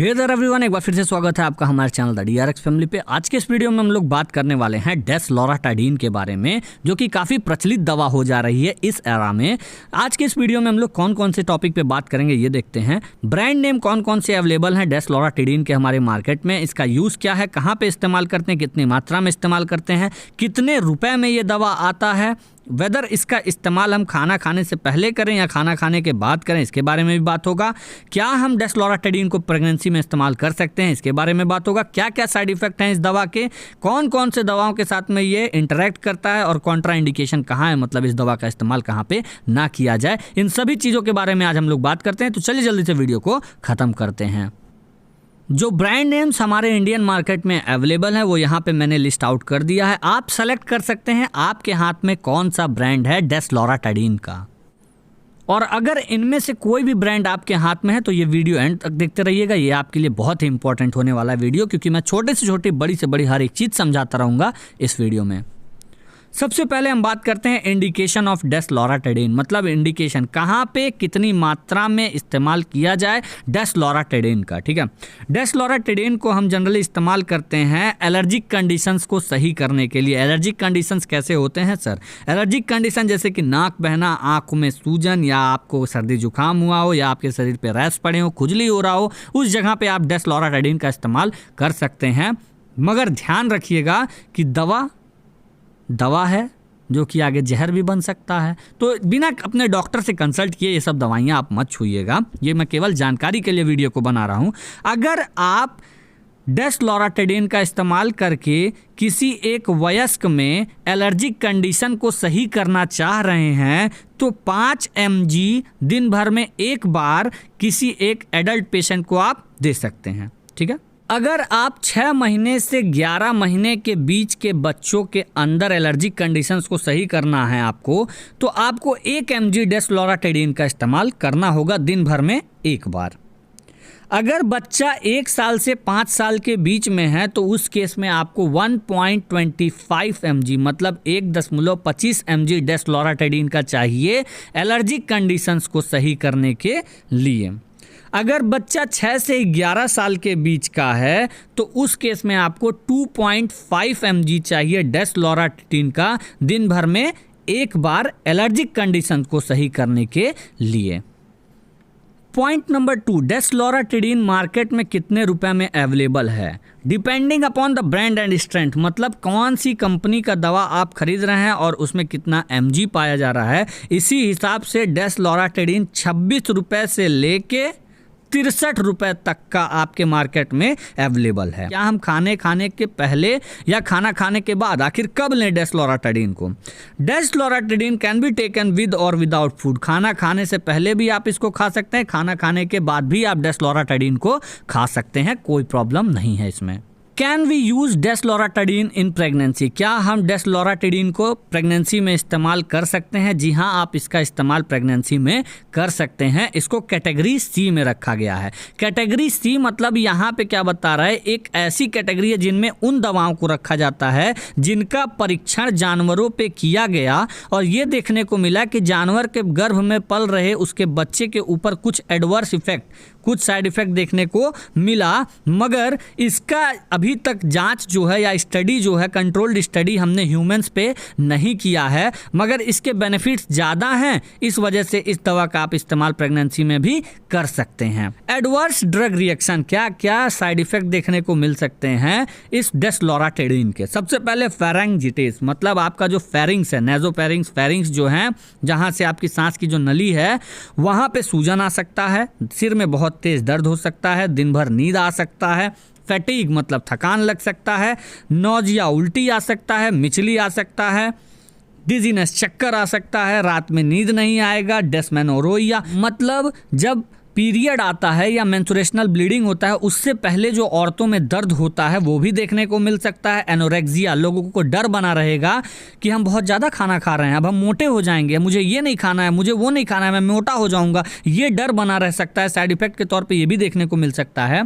Hey there everyone, एक बार फिर से स्वागत है आपका हमारे चैनल द डीआरएक्स फैमिली पे। आज के इस वीडियो में हम लोग बात करने वाले हैं डेस्लोराटाडीन के बारे में, जो कि काफ़ी प्रचलित दवा हो जा रही है इस एरा में। आज के इस वीडियो में हम लोग कौन कौन से टॉपिक पे बात करेंगे ये देखते हैं। ब्रांड नेम कौन कौन से अवेलेबल हैं डेस्लोराटाडीन के हमारे मार्केट में, इसका यूज़ क्या है, कहाँ पर इस्तेमाल करते हैं, कितनी मात्रा में इस्तेमाल करते हैं, कितने रुपये में ये दवा आता है, वेदर इसका इस्तेमाल हम खाना खाने से पहले करें या खाना खाने के बाद करें, इसके बारे में भी बात होगा। क्या हम डेस्लोराटाडीन को प्रेगनेंसी में इस्तेमाल कर सकते हैं, इसके बारे में बात होगा। क्या क्या साइड इफेक्ट हैं इस दवा के, कौन कौन से दवाओं के साथ में ये इंटरेक्ट करता है और कॉन्ट्रा इंडिकेशन कहाँ है, मतलब इस दवा का इस्तेमाल कहाँ पे ना किया जाए, इन सभी चीज़ों के बारे में आज हम लोग बात करते हैं। तो चलिए जल्दी से वीडियो को ख़त्म करते हैं। जो ब्रांड नेम्स हमारे इंडियन मार्केट में अवेलेबल है वो यहाँ पे मैंने लिस्ट आउट कर दिया है। आप सेलेक्ट कर सकते हैं आपके हाथ में कौन सा ब्रांड है डेस्लोराटाडीन का। और अगर इनमें से कोई भी ब्रांड आपके हाथ में है तो ये वीडियो एंड तक देखते रहिएगा। ये आपके लिए बहुत ही इंपॉर्टेंट होने वाला है वीडियो, क्योंकि मैं छोटे से छोटी बड़ी से बड़ी हर एक चीज़ समझाता रहूँगा इस वीडियो में। सबसे पहले हम बात करते हैं इंडिकेशन ऑफ डेस्लोराटाडीन, मतलब इंडिकेशन कहाँ पे कितनी मात्रा में इस्तेमाल किया जाए डेस्लोराटाडीन का। ठीक है, डेस्लोराटाडीन को हम जनरली इस्तेमाल करते हैं एलर्जिक कंडीशंस को सही करने के लिए। एलर्जिक कंडीशंस कैसे होते हैं सर? एलर्जिक कंडीशन जैसे कि नाक बहना, आँखों में सूजन, या आपको सर्दी जुकाम हुआ हो, या आपके शरीर पे रैश पड़े हो, खुजली हो रहा हो, उस जगह पे आप डेस्लोराटाडीन का इस्तेमाल कर सकते हैं। मगर ध्यान रखिएगा कि दवा है जो कि आगे जहर भी बन सकता है, तो बिना अपने डॉक्टर से कंसल्ट किए ये सब दवाइयाँ आप मत छूइएगा। ये मैं केवल जानकारी के लिए वीडियो को बना रहा हूँ। अगर आप डेस्लोराटाडीन का इस्तेमाल करके किसी एक वयस्क में एलर्जिक कंडीशन को सही करना चाह रहे हैं तो 5 mg दिन भर में एक बार किसी एक एडल्ट पेशेंट को आप दे सकते हैं। ठीक है, अगर आप 6 महीने से 11 महीने के बीच के बच्चों के अंदर एलर्जिक कंडीशंस को सही करना है आपको, तो आपको 1 mg डेस्लोराटाडीन का इस्तेमाल करना होगा दिन भर में एक बार। अगर बच्चा 1 साल से 5 साल के बीच में है तो उस केस में आपको 1.25 mg मतलब 1.25 mg डेस्लोराटाडीन का चाहिए एलर्जिक कंडीशंस को सही करने के लिए। अगर बच्चा 6 से 11 साल के बीच का है तो उस केस में आपको 2.5 mg चाहिए डेस्लोराटाडीन का दिन भर में एक बार एलर्जिक कंडीशन को सही करने के लिए। पॉइंट नंबर 2, डेस्लोराटाडीन मार्केट में कितने रुपए में अवेलेबल है? Depending upon the brand and strength, मतलब कौन सी कंपनी का दवा आप खरीद रहे हैं और उसमें कितना mg पाया जा रहा है, इसी हिसाब से डेस्लोराटाडीन 26 रुपये से लेके 63 रुपये तक का आपके मार्केट में अवेलेबल है। क्या हम खाने के पहले या खाना खाने के बाद, आखिर कब लें डेस्लोराटाडीन को? डेस्लोराटाडीन कैन बी टेकन विद और विदाउट फूड। खाना खाने से पहले भी आप इसको खा सकते हैं, खाना खाने के बाद भी आप डेस्लोराटाडीन को खा सकते हैं, कोई प्रॉब्लम नहीं है इसमें। Can we use desloratadine in pregnancy? क्या हम डेस्लोराटाडीन को प्रेगनेंसी में इस्तेमाल कर सकते हैं? जी हाँ, आप इसका इस्तेमाल प्रेगनेंसी में कर सकते हैं। इसको कैटेगरी सी में रखा गया है। कैटेगरी सी मतलब यहाँ पे क्या बता रहा है, एक ऐसी कैटेगरी है जिनमें उन दवाओं को रखा जाता है जिनका परीक्षण जानवरों पे किया गया और ये देखने को मिला कि जानवर के गर्भ में पल रहे उसके बच्चे के ऊपर कुछ एडवर्स इफेक्ट, कुछ साइड इफेक्ट देखने को मिला, मगर इसका अभी तक जांच जो है या स्टडी जो है, कंट्रोल्ड स्टडी हमने ह्यूमंस पे नहीं किया है, मगर इसके बेनिफिट्स ज़्यादा हैं, इस वजह से इस दवा का आप इस्तेमाल प्रेगनेंसी में भी कर सकते हैं। एडवर्स ड्रग रिएक्शन, क्या क्या साइड इफेक्ट देखने को मिल सकते हैं इस डेस्लोराटाडीन के? सबसे पहले फेरिंजिटिस, मतलब आपका जो फेरिंग्स है, नेजोफेरिंग्स, फेरिंग्स जो हैं, जहाँ से आपकी सांस की जो नली है वहाँ पे सूजन आ सकता है, सिर में बहुत तेज दर्द हो सकता है, दिन भर नींद आ सकता है, फैटीग मतलब थकान लग सकता है, नौजिया उल्टी आ सकता है, मिचली आ सकता है, डिजीनेस चक्कर आ सकता है, रात में नींद नहीं आएगा, डिस्मेनोरोइया मतलब जब पीरियड आता है या मेंस्ट्रुएशनल ब्लीडिंग होता है उससे पहले जो औरतों में दर्द होता है वो भी देखने को मिल सकता है। एनोरेक्सिया, लोगों को डर बना रहेगा कि हम बहुत ज़्यादा खाना खा रहे हैं, अब हम मोटे हो जाएंगे, मुझे ये नहीं खाना है, मुझे वो नहीं खाना है, मैं मोटा हो जाऊंगा, ये डर बना रह सकता है। साइड इफेक्ट के तौर पे ये भी देखने को मिल सकता है।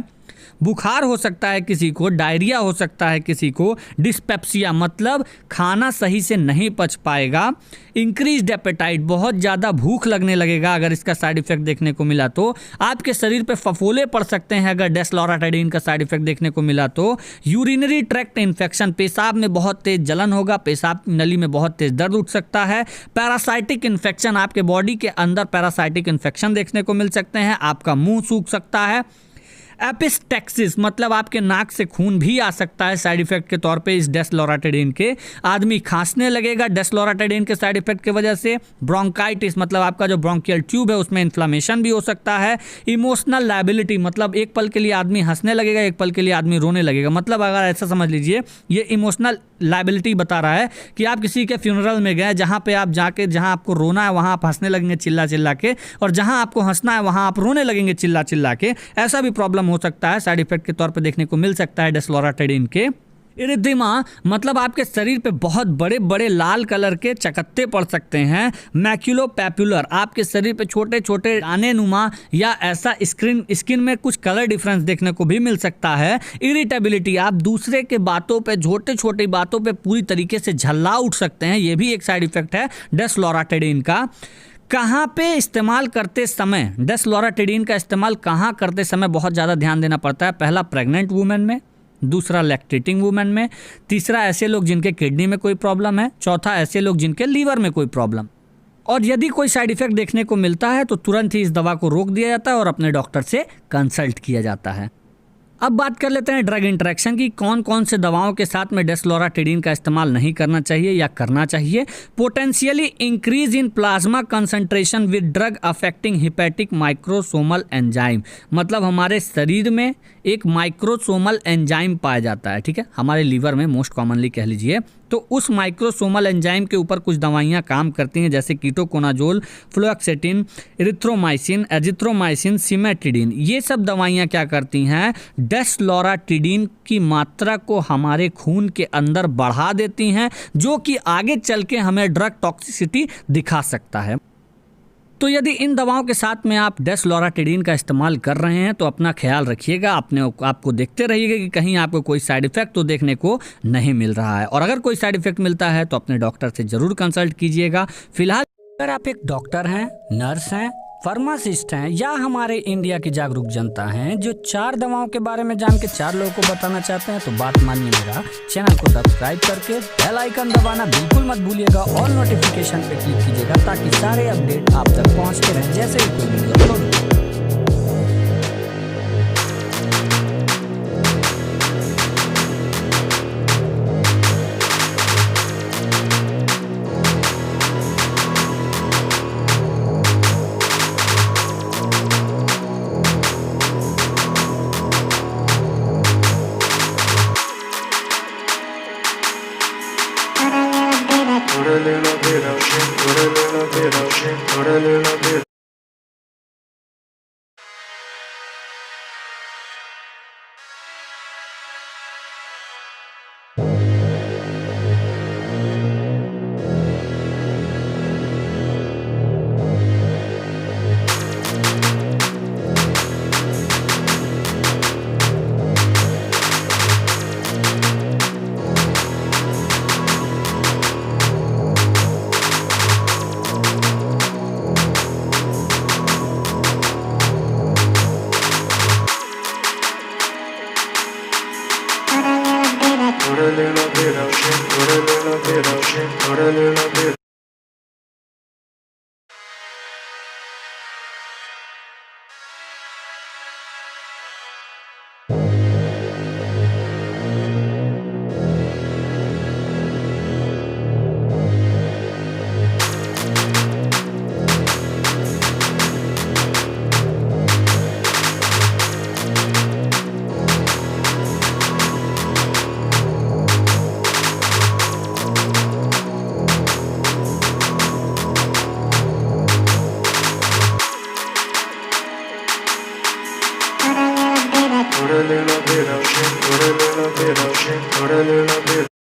बुखार हो सकता है किसी को, डायरिया हो सकता है किसी को, डिस्पेप्सिया मतलब खाना सही से नहीं पच पाएगा, इंक्रीज्ड एपेटाइट बहुत ज़्यादा भूख लगने लगेगा अगर इसका साइड इफेक्ट देखने को मिला तो, आपके शरीर पे फफोले पड़ सकते हैं अगर डेस्लोराटाइडिन का साइड इफेक्ट देखने को मिला तो, यूरिनरी ट्रैक्ट इन्फेक्शन पेशाब में बहुत तेज जलन होगा, पेशाब नली में बहुत तेज दर्द उठ सकता है, पैरासाइटिक इन्फेक्शन आपके बॉडी के अंदर पैरासाइटिक इन्फेक्शन देखने को मिल सकते हैं, आपका मुंह सूख सकता है, एपिस्टेक्सिस मतलब आपके नाक से खून भी आ सकता है साइड इफेक्ट के तौर पे इस डेस्लोराटाइडिन के, आदमी खांसने लगेगा डेस्लोराटाइडिन के साइड इफेक्ट की वजह से, ब्रोंकाइटिस मतलब आपका जो ब्रोंकियल ट्यूब है उसमें इन्फ्लामेशन भी हो सकता है, इमोशनल लायबिलिटी मतलब एक पल के लिए आदमी हंसने लगेगा, एक पल के लिए आदमी रोने लगेगा, मतलब अगर ऐसा समझ लीजिए ये इमोशनल लायबिलिटी बता रहा है कि आप किसी के फ्यूनरल में गए जहाँ पे आप जाके जहाँ आपको रोना है वहाँ आप हंसने लगेंगे चिल्ला चिल्ला के, और जहाँ आपको हंसना है वहाँ आप रोने लगेंगे चिल्ला चिल्ला के, ऐसा भी प्रॉब्लम हो सकता है, साइड इफेक्ट के तौर पे देखने को मिल सकता है डेस्लोराटाइडिन के। इरिथेमा मतलब आपके शरीर पे बहुत बड़े बड़े लाल कलर के चकत्ते पड़ सकते हैं, मैक्यूलोपैपुलर आपके शरीर पे छोटे छोटे दाने नुमा या ऐसा स्किन में कुछ कलर डिफरेंस देखने को भी मिल सकता है, इरिटेबिलिटी आप दूसरे के बातों पे छोटे छोटी बातों पे पूरी तरीके से झल्ला उठ सकते हैं, ये भी एक साइड इफेक्ट है डेस्लोराटाइडिन का। कहाँ पे इस्तेमाल करते समय डेस्लोराटाइडिन का इस्तेमाल कहाँ करते समय बहुत ज़्यादा ध्यान देना पड़ता है, पहला प्रेग्नेंट वुमेन में, दूसरा लैक्टेटिंग वुमेन में, तीसरा ऐसे लोग जिनके किडनी में कोई प्रॉब्लम है, चौथा ऐसे लोग जिनके लीवर में कोई प्रॉब्लम, और यदि कोई साइड इफेक्ट देखने को मिलता है तो तुरंत ही इस दवा को रोक दिया जाता है और अपने डॉक्टर से कंसल्ट किया जाता है। अब बात कर लेते हैं ड्रग इंटरेक्शन की, कौन कौन से दवाओं के साथ में डेस्लोराटाइडिन का इस्तेमाल नहीं करना चाहिए या करना चाहिए। Potentially increase in plasma concentration with drug affecting hepatic microsomal enzyme मतलब हमारे शरीर में एक माइक्रोसोमल एंजाइम पाया जाता है, ठीक है, हमारे लीवर में मोस्ट कॉमनली कह लीजिए, तो उस माइक्रोसोमल एंजाइम के ऊपर कुछ दवाइयाँ काम करती हैं जैसे कीटोकोनाजोल, फ्लोक्सेटिन, इरिथ्रोमाइसिन, एजिथ्रोमाइसिन, सिमेट्रिडिन, ये सब दवाइयाँ क्या करती हैं, डेस्लोराटाइडिन की मात्रा को हमारे खून के अंदर बढ़ा देती हैं, जो कि आगे चल के हमें ड्रग टॉक्सिसिटी दिखा सकता है। तो यदि इन दवाओं के साथ में आप डेस्लोराटाइडिन का इस्तेमाल कर रहे हैं तो अपना ख्याल रखिएगा, आपको देखते रहिएगा कि कहीं आपको कोई साइड इफेक्ट तो देखने को नहीं मिल रहा है, और अगर कोई साइड इफेक्ट मिलता है तो अपने डॉक्टर से जरूर कंसल्ट कीजिएगा। फिलहाल अगर आप एक डॉक्टर हैं, नर्स हैं, फार्मासिस्ट हैं या हमारे इंडिया की जागरूक जनता हैं जो 4 दवाओं के बारे में जान के 4 लोगों को बताना चाहते हैं तो बात मानिए मेरा, चैनल को सब्सक्राइब करके बेल आइकन दबाना बिल्कुल मत भूलिएगा, ऑल नोटिफिकेशन पे क्लिक कीजिएगा ताकि सारे अपडेट आप तक पहुंचते रहें जैसे ही कोई वीडियो अपलोड हो। Put a little bit of shit, put a little bit of shit, put a little bit. Put a little bit of shit, put a little bit of shit, put a little bit. Put a little bit of shit, put a little bit of shit, put a little bit.